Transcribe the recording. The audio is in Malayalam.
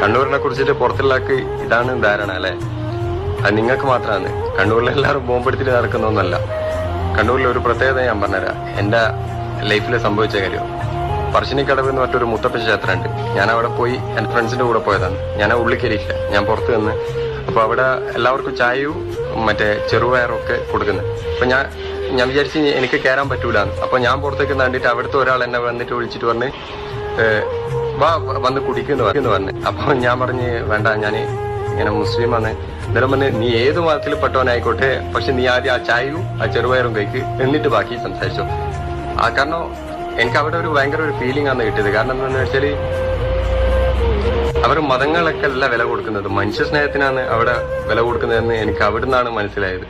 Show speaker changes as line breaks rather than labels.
കണ്ണൂരിനെ കുറിച്ചിട്ട് പുറത്തുള്ളക്ക് ഇതാണ് ധാരണ അല്ലെ? അത് നിങ്ങൾക്ക് മാത്രമാണ്. കണ്ണൂരിലെല്ലാവരും ബോംബെടുത്തിട്ട് നടക്കുന്നൊന്നല്ല. കണ്ണൂരിൽ ഒരു പ്രത്യേകത ഞാൻ പറഞ്ഞുതരാം. എന്റെ ലൈഫിൽ സംഭവിച്ച കാര്യം. പറശ്ശിനിക്കടവ് എന്ന് പറഞ്ഞൊരു മുത്തപ്പ ക്ഷേത്രമുണ്ട്. ഞാൻ അവിടെ പോയി എന്റെ ഫ്രണ്ട്സിന്റെ കൂടെ പോയതാണ്. ഞാൻ ഉള്ളിൽ കയറിയില്ല, ഞാൻ പുറത്ത് നിന്ന്. അപ്പൊ അവിടെ എല്ലാവർക്കും ചായയും മറ്റേ ചെറുപയറൊക്കെ കൊടുക്കുന്നത്. അപ്പൊ ഞാൻ വിചാരിച്ച് എനിക്ക് കയറാൻ പറ്റൂല. അപ്പൊ ഞാൻ പുറത്തേക്ക് കണ്ടിട്ട് അവിടുത്തെ ഒരാൾ എന്നെ വന്നിട്ട് വിളിച്ചിട്ട് പറഞ്ഞ് വാ വന്ന് കുടിക്കുന്നു പറഞ്ഞു. അപ്പൊ ഞാൻ പറഞ്ഞ് വേണ്ട, ഞാൻ ഇങ്ങനെ മുസ്ലിമാണ്. അന്നേരം പറഞ്ഞ് നീ ഏത് മതത്തിൽ പെട്ടവനായിക്കോട്ടെ, പക്ഷെ നീ ആദ്യം ആ ചായയും ആ ചെറുപയറും കഴിക്ക്, എന്നിട്ട് ബാക്കി സംസാരിച്ചു. കാരണം എനിക്ക് അവിടെ ഒരു ഭയങ്കര ഒരു ഫീലിംഗ് ആണ് കിട്ടിയത്. കാരണം എന്താണെന്ന് വെച്ചാല് അവർ മതങ്ങളൊക്കെ അല്ല വില കൊടുക്കുന്നത്, മനുഷ്യ സ്നേഹത്തിനാണ് അവിടെ വില കൊടുക്കുന്നതെന്ന് എനിക്ക് അവിടെ നിന്നാണ് മനസ്സിലായത്.